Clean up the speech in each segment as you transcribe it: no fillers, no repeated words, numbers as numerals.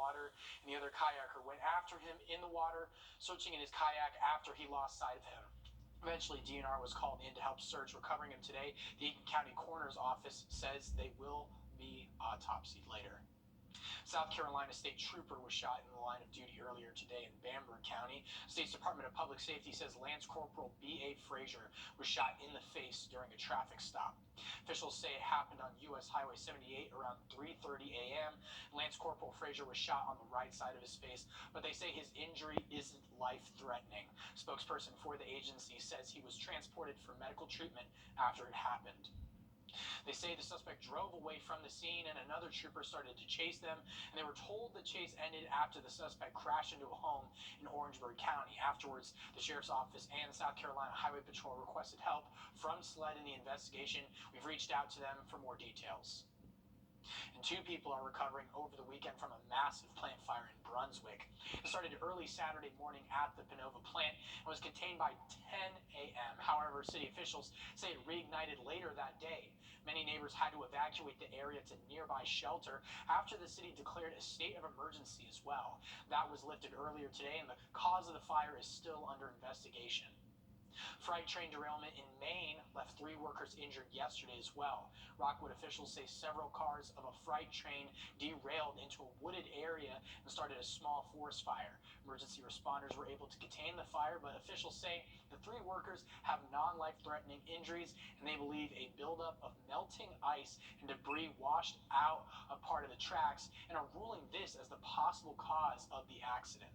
water, and the other kayaker went after him in the water, searching in his kayak after he lost sight of him. Eventually, DNR was called in to help search, recovering him today. The Aiken County Coroner's Office says they will be autopsied later. South Carolina State Trooper was shot in the line of duty earlier today in Bamberg County. State's Department of Public Safety says Lance Corporal B.A. Frazier was shot in the face during a traffic stop. Officials say it happened on U.S. Highway 78 around 3:30 a.m. Lance Corporal Frazier was shot on the right side of his face, but they say his injury isn't life-threatening. Spokesperson for the agency says he was transported for medical treatment after it happened. They say the suspect drove away from the scene and another trooper started to chase them, and they were told the chase ended after the suspect crashed into a home in Orangeburg County. Afterwards, the Sheriff's Office and the South Carolina Highway Patrol requested help from SLED in the investigation. We've reached out to them for more details. And 2 people are recovering over the weekend from a massive plant fire in Brunswick. It started early Saturday morning at the Pinova plant and was contained by 10 a.m. However, city officials say it reignited later that day. Many neighbors had to evacuate the area to nearby shelter after the city declared a state of emergency as well. That was lifted earlier today, and the cause of the fire is still under investigation. Freight train derailment in Maine left 3 workers injured yesterday as well. Rockwood officials say several cars of a freight train derailed into a wooded area and started a small forest fire. Emergency responders were able to contain the fire, but officials say the 3 workers have non-life-threatening injuries, and they believe a buildup of melting ice and debris washed out a part of the tracks and are ruling this as the possible cause of the accident.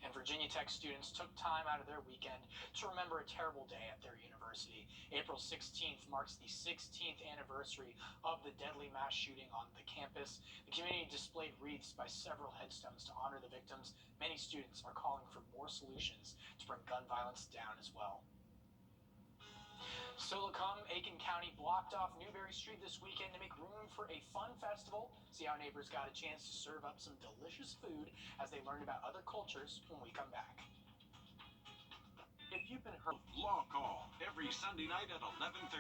And Virginia Tech students took time out of their weekend to remember a terrible day at their university. April 16th marks the 16th anniversary of the deadly mass shooting on the campus. The community displayed wreaths by several headstones to honor the victims. Many students are calling for more solutions to bring gun violence down as well. Still to come, Aiken County blocked off Newberry Street this weekend to make room for a fun festival. See how neighbors got a chance to serve up some delicious food as they learned about other cultures when we come back. If you've been hurt, Law Call every Sunday night at 11:30.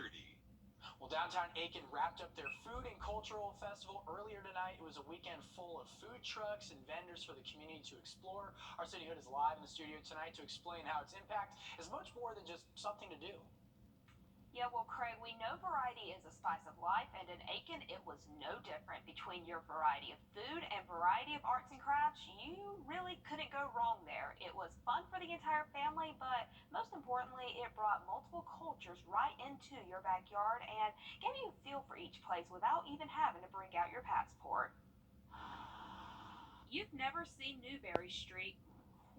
Well, downtown Aiken wrapped up their food and cultural festival earlier tonight. It was a weekend full of food trucks and vendors for the community to explore. Our City Hood is live in the studio tonight to explain how its impact is much more than just something to do. Yeah, well, Craig, we know variety is a spice of life, and in Aiken, it was no different. Between your variety of food and variety of arts and crafts, you really couldn't go wrong there. It was fun for the entire family, but most importantly, it brought multiple cultures right into your backyard and gave you a feel for each place without even having to bring out your passport. You've never seen Newberry Street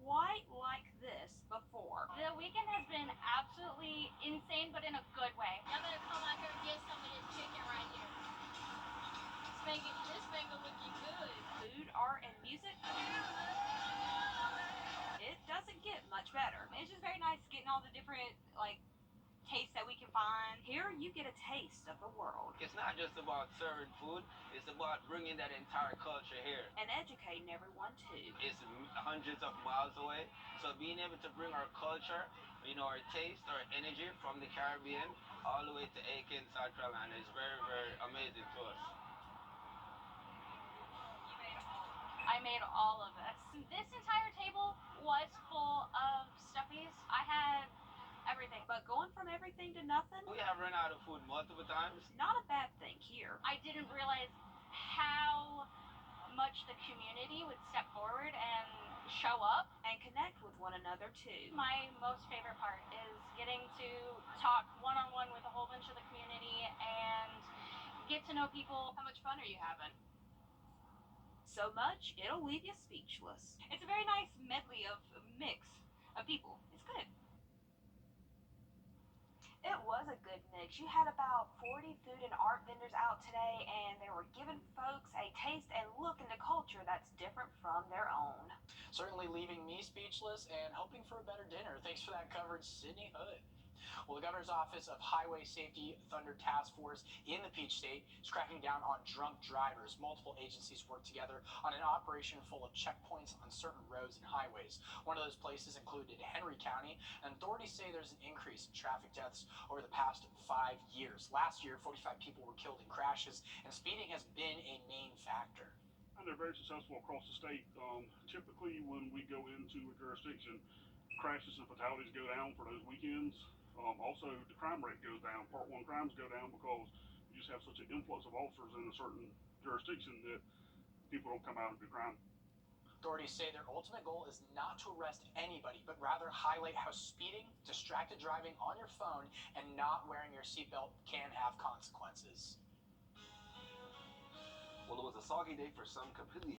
quite like this before. The weekend has been absolutely insane, but in a good way. I'm gonna come out here and get some of this chicken right here. This finger looking good. Food, art, and music. It doesn't get much better. It's just very nice getting all the different tastes that we can find. Here you get a taste of the world. It's not just about serving food, it's about bringing that entire culture here. And educating everyone too. It's hundreds of miles away, so being able to bring our culture, our taste, our energy from the Caribbean all the way to Aiken, South Carolina is very, very amazing to us. I made all of this. This entire table was full of stuffies. I had everything. But going from everything to nothing? We have run out of food multiple times. Not a bad thing here. I didn't realize how much the community would step forward and show up and connect with one another too. My most favorite part is getting to talk one-on-one with a whole bunch of the community and get to know people. How much fun are you having? So much, it'll leave you speechless. It's a very nice medley of mix of people. It's good. It was a good mix. You had about 40 food and art vendors out today, and they were giving folks a taste and look into culture that's different from their own. Certainly leaving me speechless and hoping for a better dinner. Thanks for that coverage, Sydney Hood. Well, the Governor's Office of Highway Safety Thunder Task Force in the Peach State is cracking down on drunk drivers. Multiple agencies work together on an operation full of checkpoints on certain roads and highways. One of those places included Henry County, and authorities say there's an increase in traffic deaths over the past 5 years. Last year, 45 people were killed in crashes, and speeding has been a main factor. And they're very successful across the state. Typically, when we go into a jurisdiction, crashes and fatalities go down for those weekends. Also, the crime rate goes down. Part 1 crimes go down because you just have such an influx of officers in a certain jurisdiction that people don't come out and do crime. Authorities say their ultimate goal is not to arrest anybody, but rather highlight how speeding, distracted driving on your phone, and not wearing your seatbelt can have consequences. Well, it was a soggy day for some, completely